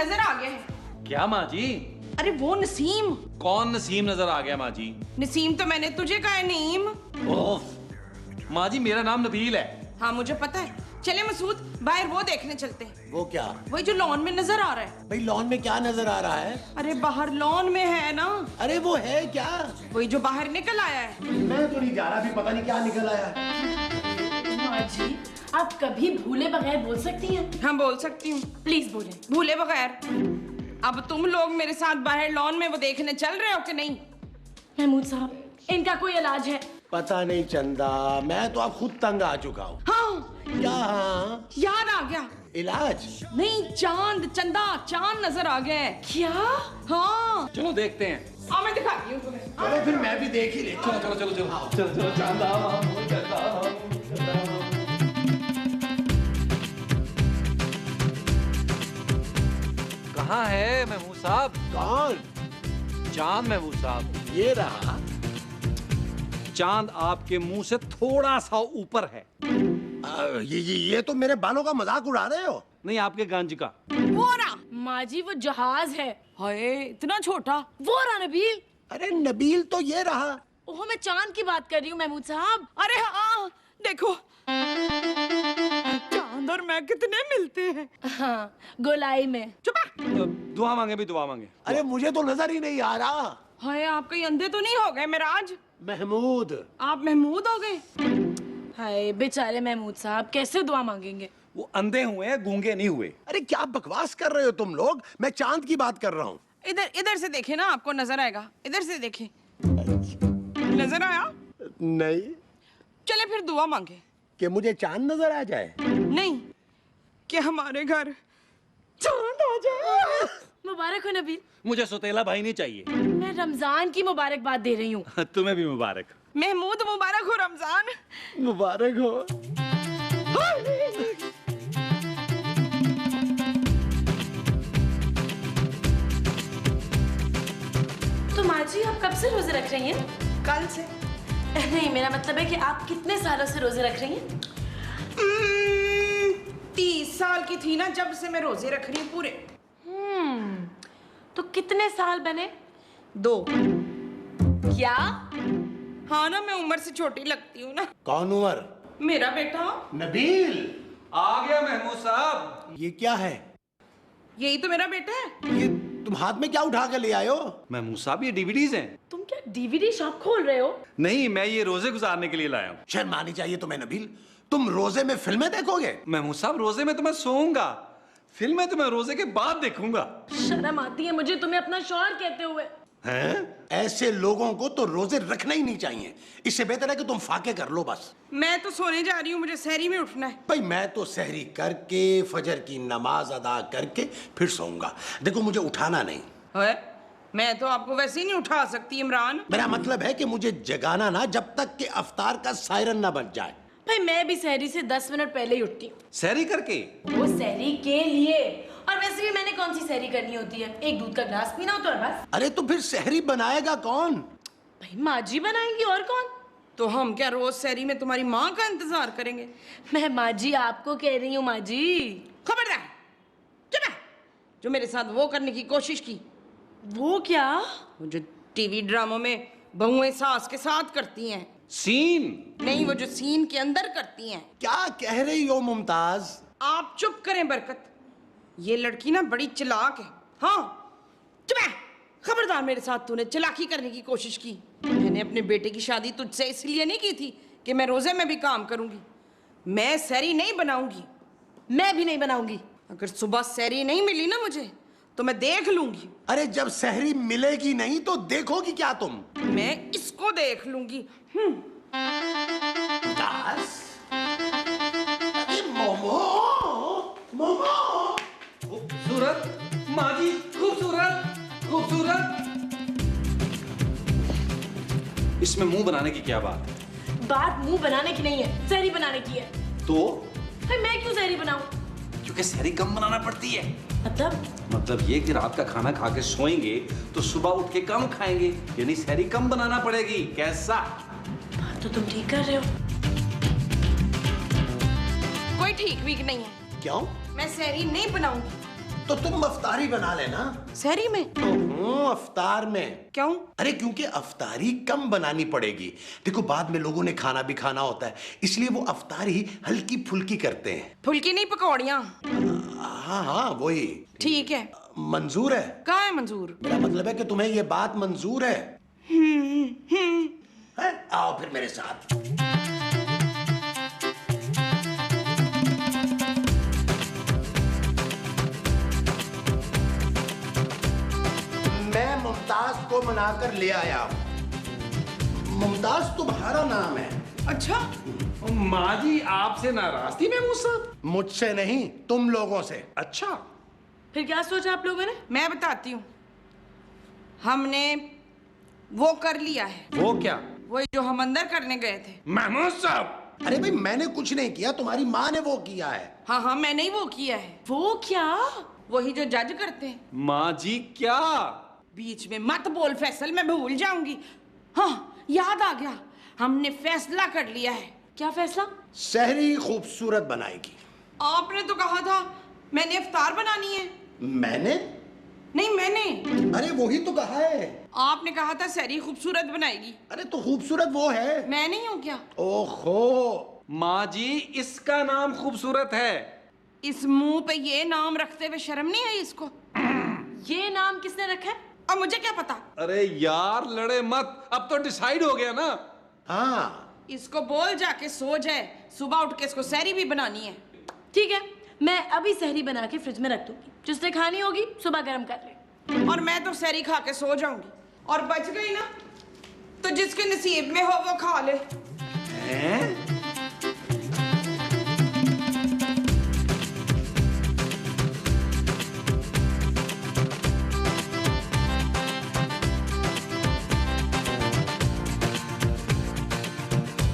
नजर आ गया है। क्या माँ जी? अरे वो नसीम। कौन नसीम नजर आ गया माँ जी? नसीम तो मैंने तुझे कहा है नईम। ओफ माँ जी, मेरा नाम नबील है। हाँ मुझे पता है। चले मसूद बाहर वो देखने चलते हैं। वो क्या? वही जो लॉन में नजर आ रहा है। भाई लॉन में क्या नजर आ रहा है? अरे बाहर लॉन में है ना। अरे वो है क्या? वही जो बाहर निकल आया है। मैं तो नहीं जा रहा, भी पता नहीं क्या निकल आया। माँ जी, आप कभी भूले बगैर बोल सकती हैं? हाँ बोल सकती हूँ। प्लीज बोलें। भूले बगैर। अब तुम लोग मेरे साथ बाहर लॉन में वो देखने चल रहे हो कि नहीं? महमूद साहब, इनका कोई इलाज है? पता नहीं चंदा, मैं तो अब खुद तंग आ चुका हूँ। हाँ क्या? हाँ याद आ गया। इलाज? नहीं चांद, चंदा चांद नजर आ गया है। क्या? हाँ चलो देखते हैं। हाँ मैं दिखाती हूँ तुम्हें। चलो फिर मैं भी देख ही लेता हूँ। चलो चलो चलो चलो चलो चलो चांदा मामू, चांदा मामू, चांदा मामू। कहाँ है महमूद साहब? कौन? चांद महमूद साहब। ये रहा। चांद आपके मुंह से थोड़ा सा ऊपर है। ये तो मेरे बालों का मजाक उड़ा रहे हो। नहीं, आपके गंज का। वो रहा। माँ जी वो जहाज है। हाय इतना छोटा। वो रहा नबील। अरे नबील तो ये रहा। ओहो, मैं चांद की बात कर रही हूँ महमूद साहब। अरे हाँ देखो, चांद और मैं कितने मिलते हैं। हाँ, गोलाई में। चुप। दुआ मांगे भी दुआ मांगे। अरे मुझे तो नजर ही नहीं आ रहा। हाय आप कहीं अंधे तो नहीं हो गए मेराज? महमूद। आप महमूद हो गए? हाय बेचारे महमूद साहब, कैसे दुआ मांगेंगे? वो अंधे हुए हैं, गूंगे नहीं हुए। अरे क्या बकवास कर रहे हो तुम लोग? मैं चांद की बात कर रहा हूँ। इधर इधर से देखे ना, आपको नजर आएगा। इधर से देखे। नजर आया? नहीं। चले फिर दुआ मांगे। कि मुझे चांद नजर आ जाए? नहीं, कि हमारे घर चांद आ जाए। मुबारक हो नबील। मुझे सुतेला भाई नहीं चाहिए। मैं रमजान की मुबारकबाद दे रही हूँ। तुम्हें भी मुबारक। महमूद मुबारक हो रमजान। मुबारक हो। तो माँ जी आप कब से रोजे रख रही हैं? कल से। नहीं, मेरा मतलब है कि आप कितने सालों से रोजे रख रही हैं? 30 साल की थी ना जब से मैं रोजे रख रही हूँ पूरे। तो कितने साल बने? 2। क्या? हाँ ना, मैं उम्र से छोटी लगती हूँ ना। कौन उमर? मेरा बेटा। नबील। आ गया महमूद साहब। ये क्या है? यही तो मेरा बेटा है। ये तुम हाथ में क्या उठा के ले आए हो? महमूद साहब, ये डीवीडीज हैं। तुम क्या डीवीडी शॉप खोल रहे हो? नहीं, मैं ये रोजे गुजारने के लिए लाया हूँ। शर्म आनी चाहिए तुम्हें नबील। तुम रोजे में फिल्में देखोगे? महमूद साहब, रोजे में तो मैं सोऊंगा, फिल्में तो मैं रोजे के बाद देखूंगा। शर्म आती है मुझे तुम्हें अपना शौहर कहते हुए। हैं? ऐसे लोगों को तो रोजे रखना ही नहीं चाहिए। इससे बेहतर है कि तुम फाके कर लो बस। मैं तो सोने जा रही हूँ, मुझे सहरी में उठना है। भाई मैं तो सहरी करके फजर की नमाज अदा करके फिर सोऊंगा। देखो मुझे उठाना नहीं। है? मैं तो आपको वैसे ही नहीं उठा सकती इमरान। मेरा मतलब है कि मुझे जगाना ना जब तक कि अफ्तार का सायरन ना बज जाए। भाई मैं भी सहरी से 10 मिनट पहले ही उठती हूँ। सहरी करके? वो सहरी के लिए। और वैसे भी मैंने कौन सी सहरी करनी होती है? एक दूध का ग्लास पीना होता है बस। अरे तो फिर सहरी बनाएगा कौन? भाई माँ जी बनाएंगी, और कौन? तो हम क्या रोज सहरी में तुम्हारी माँ का इंतजार करेंगे? मैं माँ जी आपको कह रही हूँ। माँ जी खबरदार, चुप है। जो मेरे साथ वो करने की कोशिश की। वो क्या? वो जो टीवी ड्रामों में बहुएं सास के साथ करती हैं। सीन? नहीं, वो जो सीन के अंदर करती हैं। क्या कह रही हो मुमताज? आप चुप करें बरकत। ये लड़की ना बड़ी चालाक है। हाँ चुप है। खबरदार, मेरे साथ तूने चालाकी करने की कोशिश की। मैंने अपने बेटे की शादी तुझसे इसलिए नहीं की थी कि मैं रोजे में भी काम करूंगी। मैं सहरी नहीं बनाऊंगी। मैं भी नहीं बनाऊंगी। अगर सुबह सहरी नहीं मिली ना मुझे, तो मैं देख लूंगी। अरे जब सहरी मिलेगी नहीं तो देखोगी क्या तुम? मैं इसको देख लूंगी। दास? अरे मोमो, मोमो। खूबसूरत माँ जी, खूबसूरत खूबसूरत। इसमें मुंह बनाने की क्या बात है? बात मुंह बनाने की नहीं है, सहरी बनाने की है। तो भाई मैं क्यों सहरी बनाऊं? क्योंकि सहरी कम बनाना पड़ती है। मतलब ये कि रात का खाना खा के सोएंगे तो सुबह उठ के कम खाएंगे, यानी सहरी कम बनाना पड़ेगी। कैसा? बात तो तुम ठीक कर रहे हो। कोई ठीक वीक नहीं है। क्यों? मैं सहरी नहीं बनाऊंगी। तो तुम अफ्तारी बना लेना। सहरी में? अफ्तार में। क्यों? अरे क्योंकि अफ्तारी कम बनानी पड़ेगी। देखो बाद में लोगों ने खाना भी खाना होता है, इसलिए वो अफ्तारी हल्की फुल्की करते हैं। फुल्की नहीं, पकौड़ियाँ। हाँ हाँ वही। ठीक है। मंजूर है? कहाँ है मंजूर? मेरा मतलब है कि तुम्हें ये बात मंजूर है? है? आओ फिर मेरे साथ। मैं मुमताज को मनाकर ले आया हूं। मुमताज तुम्हारा नाम है? अच्छा। माँ जी आपसे नाराज थी महमूद साहब? मुझसे नहीं, तुम लोगों से। अच्छा। फिर क्या सोचा आप लोगों ने? मैं बताती हूँ, हमने वो कर लिया है। वो क्या? वही जो हम अंदर करने गए थे। महमूद साहब! अरे भाई मैंने कुछ नहीं किया, तुम्हारी माँ ने वो किया है। हाँ हाँ, मैंने ही वो किया है। वो क्या? वही जो जज करते हैं। माँ जी क्या? बीच में मत बोल फैसल, मैं भूल जाऊंगी। हाँ याद आ गया, हमने फैसला कर लिया है। क्या फैसला? सहरी खूबसूरत बनाएगी। आपने तो कहा था मैंने इफ्तार बनानी है। मैंने? नहीं मैंने। अरे वही तो कहा है। आपने कहा था सहरी खूबसूरत बनाएगी। अरे तो खूबसूरत वो है। मैं नहीं हूँ क्या? ओहो। माँ जी इसका नाम खूबसूरत है। इस मुंह पे ये नाम रखते हुए शर्म नहीं आई इसको? ये नाम किसने रखा है? अब मुझे क्या पता। अरे यार लड़े मत, अब तो डिसाइड हो गया ना। हाँ इसको बोल जाके सो जाए, सुबह उठ के इसको सहरी भी बनानी है। ठीक है, मैं अभी सहरी बना के फ्रिज में रख दूंगी, जिसने खानी होगी सुबह गर्म कर ले। और मैं तो सहरी खा के सो जाऊंगी, और बच गई ना तो जिसके नसीब में हो वो खा ले। हैं?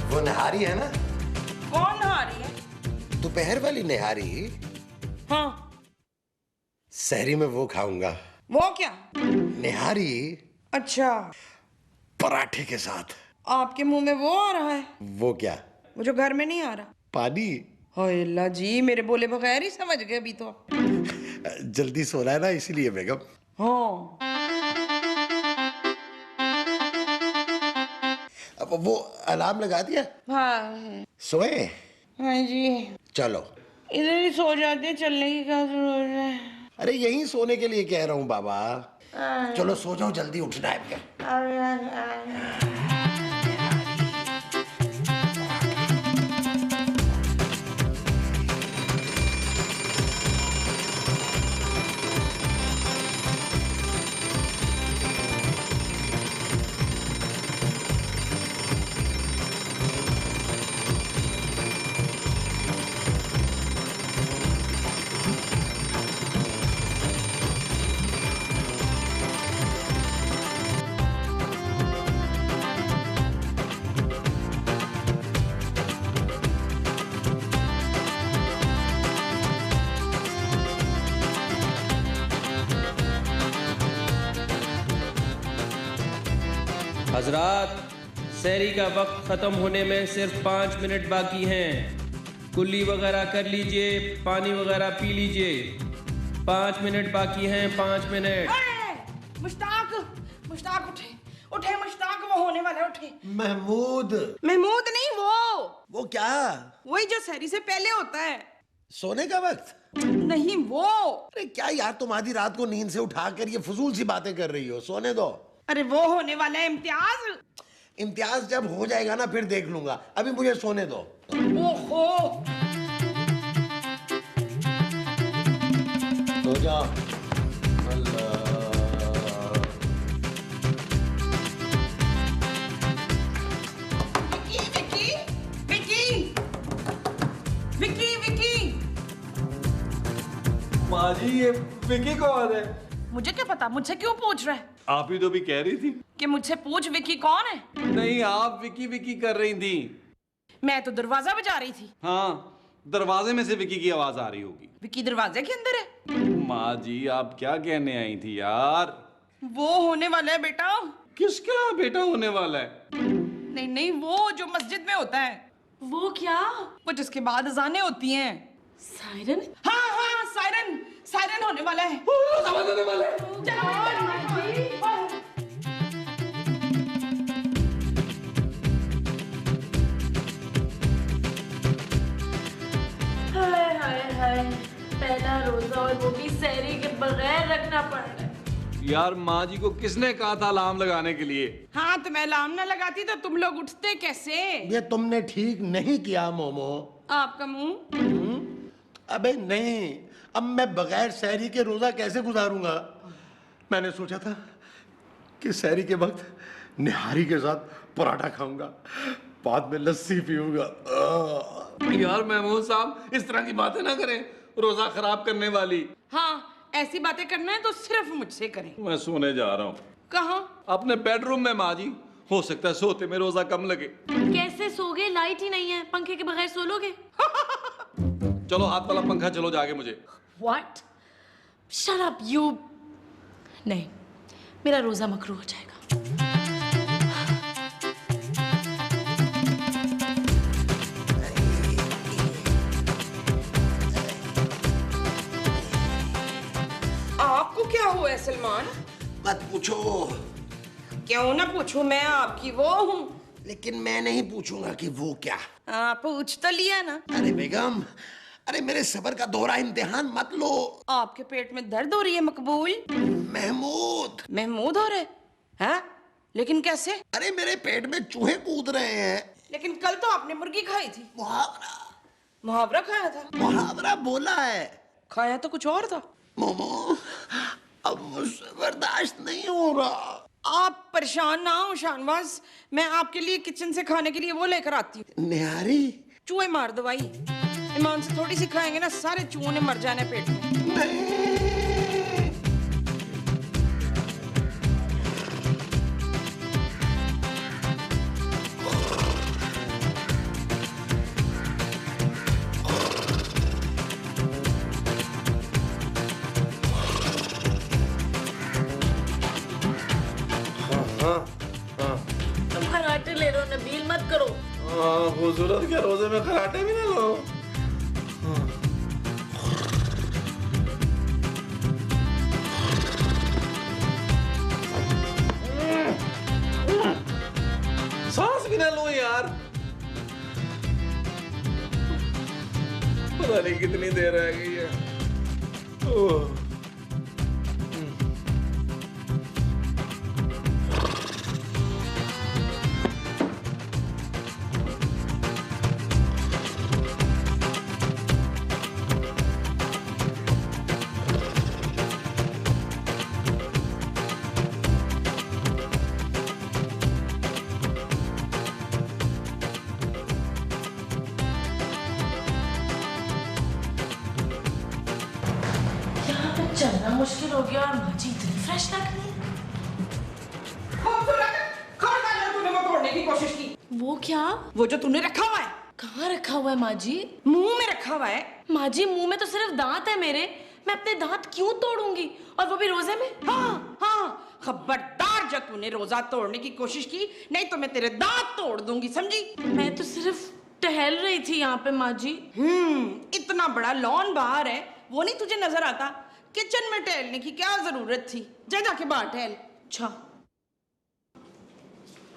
वो निहारी है ना? कौन नहा रही है? दोपहर वाली निहारी। हाँ। सहरी में वो खाऊंगा। वो क्या? निहारी अच्छा, पराठे के साथ। आपके मुंह में वो आ रहा है? वो क्या? वो जो घर में नहीं आ रहा। पानी। हाय अल्लाह जी, मेरे बोले बगैर ही समझ गए अभी तो। जल्दी सोना है ना इसीलिए बेगम। हाँ। अब वो अलार्म लगा दिया? हाँ सोए? हाँ जी। चलो इधर ही सो जाते, चलने की क्या जरूरत है? अरे यहीं सोने के लिए कह रहा हूँ बाबा। चलो सो जाओ, जल्दी उठना है फिर। हजरात, सहरी का वक्त ख़त्म होने में सिर्फ 5 मिनट बाकी हैं। कुल्ली वगैरह कर लीजिए, पानी वगैरह पी लीजिए। 5 मिनट बाकी हैं, 5 मिनट। मुश्ताक, मुश्ताक उठे, उठे मुश्ताक, वो होने वाला है, उठे। महमूद। महमूद नहीं, वो क्या? वही जो सहरी से पहले होता है। सोने का वक्त? नहीं वो। अरे क्या यार, तुम आधी रात को नींद से उठाकर ये फजूल सी बातें कर रही हो। सोने दो। अरे वो होने वाला है इम्तियाज। इम्तियाज जब हो जाएगा ना फिर देख लूंगा, अभी मुझे सोने दो। ओहो। सो जाओ। विकी, विकी, विकी, विकी, विकी। माँ जी ये विकी कौन है? मुझे क्या पता, मुझसे क्यों पूछ रहा है? आप ही तो भी कह रही थी कि मुझसे पूछ विकी कौन है। नहीं, आप विकी विकी कर रही थी। मैं तो दरवाजा बजा रही थी। हाँ, दरवाजे में से विकी की आवाज आ रही होगी। विकी दरवाजे के अंदर है। माँ जी आप क्या कहने आई थी यार? वो होने वाला है बेटा। किसका बेटा होने वाला है? नहीं नहीं, वो जो मस्जिद में होता है। वो क्या? वो जिसके बाद अजानें होती हैं। सायरन? हाँ हाँ, सायरन, सायरन होने वाला है। रोजा बंद होने वाला है। हाय हाय हाय, पहला रोजा और वो भी सहरी के बगैर रखना पड़ रहा है। यार माँ जी को किसने कहा था अलार्म लगाने के लिए? हाँ, तो मैं अलार्म ना लगाती तो तुम लोग उठते कैसे? ये तुमने ठीक नहीं किया मोमो। आपका मुंह। अबे नहीं, अब मैं बगैर सहरी के रोजा कैसे गुजारूंगा? मैंने सोचा था कि सहरी के वक्त निहारी के साथ पराठा खाऊंगा, बाद में लस्सी पीऊंगा। यार महमूद साहब इस तरह की बातें ना करें, रोजा खराब करने वाली। हाँ, ऐसी बातें करना है तो सिर्फ मुझसे करें। मैं सोने जा रहा हूँ। कहाँ? अपने बेडरूम में माँ जी। हो सकता है सोते में रोजा कम लगे। कैसे सोगे? लाइट ही नहीं है, पंखे के बगैर सो लोगे? चलो हाथ वाला पंखा चलो जाके मुझे। What? Shut up, you. नहीं, मेरा रोजा मकरू हो जाएगा। आपको क्या हुआ है सलमान? मत पूछो। क्यों ना पूछूं, मैं आपकी वो हूँ। लेकिन मैं नहीं पूछूंगा कि वो क्या। पूछ तो लिया ना। अरे बेगम, अरे मेरे सबर का दोहरा इम्तिहान मत लो। आपके पेट में दर्द हो रही है मकबूल? महमूद। महमूद हो रहे हैं? लेकिन कैसे? अरे मेरे पेट में चूहे कूद रहे हैं। लेकिन कल तो आपने मुर्गी खाई थी। मुहावरा। मुहावरा खाया था? मुहावरा बोला है। खाया तो कुछ और था। मोमो, अब मुझसे बर्दाश्त नहीं हो रहा। आप परेशान ना हो शाहनवाज, मैं आपके लिए किचन से खाने के लिए वो लेकर आती हूँ। निहारी। चूहे मार दवाई। ईमान से थोड़ी सी खाएंगे ना, सारे चूहों ने मर जाने पेट में। नहीं। तुम खराटे ले रहे हो नबील, मत करो। खूबसूरत के रोजे में खराटे भी ना लो। सांस भी ना लो यार। पता नहीं कितनी देर रह गई है। ओह। यहाँ पे चलना मुश्किल हो गया और माजी इतनी फ्रेश लग रही है। खबरदार जो तूने वो तोड़ने की कोशिश की। वो क्या? वो जो तूने रखा हुआ है। कहाँ रखा हुआ है माजी? मुंह में रखा हुआ है। माजी मुंह में तो सिर्फ दांत है मेरे, मैं अपने दांत क्यों तोड़ूंगी, और वो भी रोजे में? हाँ हाँ, खबरदार जो तूने रोजा तोड़ने की कोशिश की, नहीं तो मैं तेरे दांत तोड़ दूंगी, समझी? मैं तो सिर्फ टहल रही थी यहाँ पे माजी। इतना बड़ा लॉन बाहर है, वो नहीं तुझे नजर आता? किचन में टहलने की क्या जरूरत थी? जा जाके बाहर टहल। अच्छा।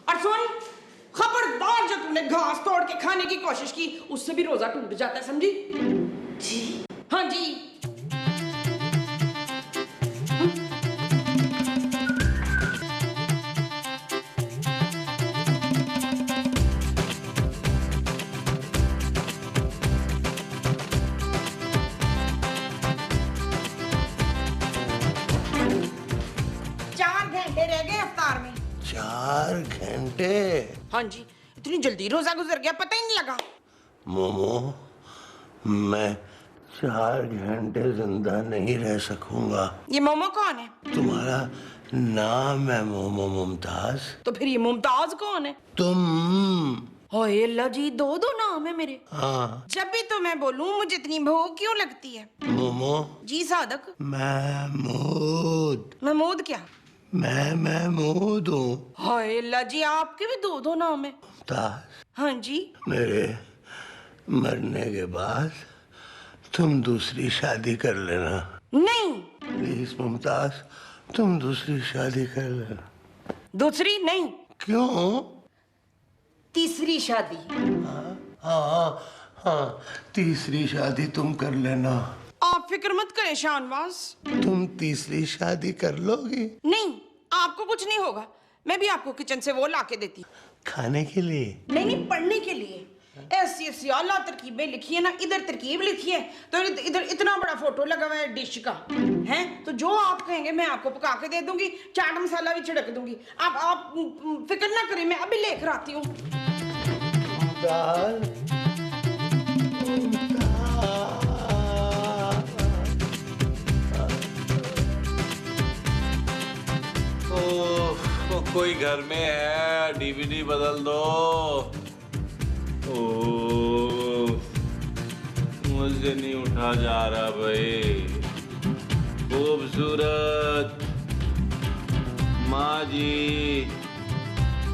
और सुन, खबरदार जो तूने घास तोड़ के खाने की कोशिश की, उससे भी रोजा टूट जाता है, समझी? जी। हाँ जी। रह गए अफ्तार में। 4 घंटे? हाँ जी, इतनी जल्दी रोजा गुजर गया, पता ही नहीं लगा। मोमो, मैं 4 घंटे जिंदा नहीं रह सकूंगा। ये मोमो कौन है? तुम्हारा नाम है मोमो मुमताज। तो फिर ये मुमताज कौन है? तुम। ओए अल्लाह जी, 2 नाम है मेरे। हाँ। जब भी तो मैं बोलूं मुझे इतनी भूख क्यों लगती है? मोमो। जी सादक। महमूद। महमूद क्या? मैं महमूद हूँ। हाय अल्लाह जी, आपके भी 2 नाम है। मुमताज, हाँ जी। मेरे मरने के बाद तुम दूसरी शादी कर लेना। नहीं। प्लीज मुमताज, तुम दूसरी शादी कर लेना। दूसरी नहीं, क्यों? तीसरी शादी। हाँ हाँ, तीसरी शादी तुम कर लेना। आप फिक्र मत करें शाहनवाज। तुम तीसरी शादी कर लोगी? नहीं, आपको कुछ नहीं होगा। मैं भी आपको किचन से वो ला के देती। खाने के लिए? नहीं नहीं, पढ़ने के लिए। ऐसी ऐसी आला तरकीबें लिखी है ना, इधर तरकीब लिखी है तो इधर इतना बड़ा फोटो लगा हुआ है डिश का है। तो जो आप कहेंगे मैं आपको पका के दे दूंगी, चाट मसाला भी छिड़क दूंगी। आप फिक्र ना करें, मैं अभी लेकर आती हूँ। कोई घर में है, डीवीडी बदल दो। ओह, मुझसे नहीं उठा जा रहा भाई। खूबसूरत माँ जी,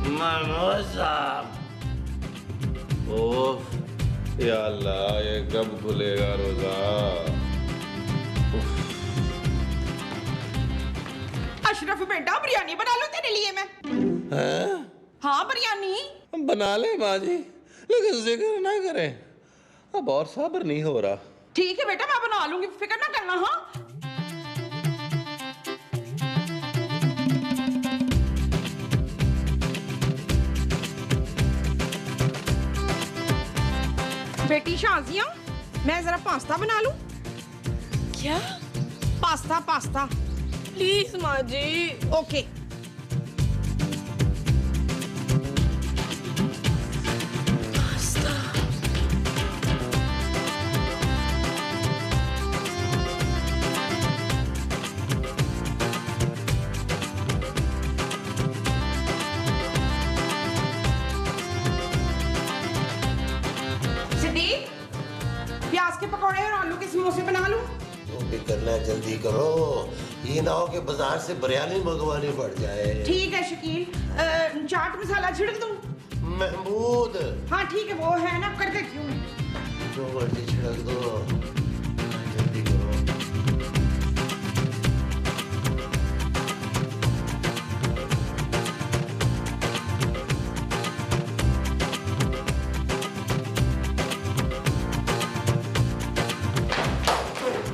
मनोज साहब। ओह या अल्लाह, ये कब खुलेगा रोजा? अशरफ बेटा, बिरयानी बना लो तेरे लिए मैं। हाँ, बिरयानी बना ले माँ जी, लेकिन जिक्र ना करें, अब और सब्र नहीं हो रहा। ठीक है बेटा, मैं बना लूंगी, फिक्र ना करना। हाँ, बेटी शाजिया, मैं जरा पास्ता बना लूं? क्या? Pasta pasta. प्लीज माँ जी। ओके। सिद्दीक, प्याज के पकौड़े और आलू के समोसे बना लूं? जो भी करना है जल्दी करो, ये ना हो कि बाजार से बिरयानी मंगवानी पड़ जाए। ठीक है शकील, चाट मसाला छिड़क दूं? महमूद, हाँ ठीक है, वो है ना, कर देती हूँ। जो मर्जी छिड़क दो, जल्दी करो।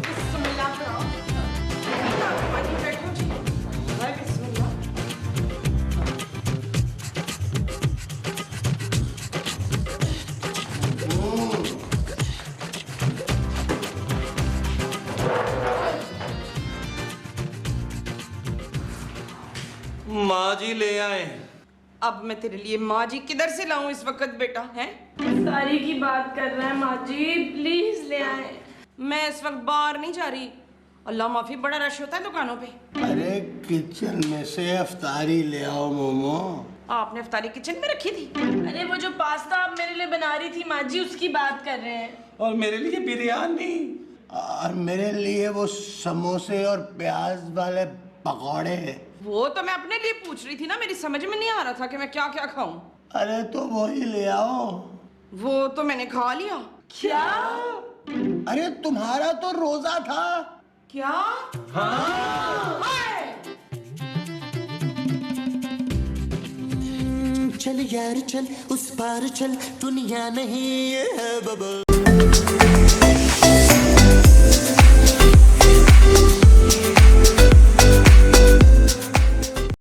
बिस्मिल्लाह करो। बैठो जी। बिस्मिल्लाह। माँ जी ले आए। अब मैं तेरे लिए माँ जी किधर से लाऊं इस वक्त बेटा? है सारी की बात कर रहे हैं माँ जी, प्लीज ले आए। मैं इस वक्त बाहर नहीं जा रही, अल्लाह माफी, बड़ा रश होता है दुकानों पे। अरे किचन में से अफ्तारी ले आओ मोमो। आपने इफ्तारी किचन में रखी थी? अरे वो जो पास्ता आप मेरे लिए बना रही थी माँ जी, उसकी बात कर रहे हैं। और मेरे लिए बिरयानी। और मेरे लिए वो समोसे और प्याज वाले पकौड़े। वो तो मैं अपने लिए पूछ रही थी ना, मेरी समझ में नहीं आ रहा था कि मैं क्या क्या खाऊं। अरे तो वही ले आओ। वो तो मैंने खा लिया। क्या? अरे तुम्हारा तो रोजा था। क्या? हाँ। चल यार चल, उस पार चल, दुनिया नहीं है बबल।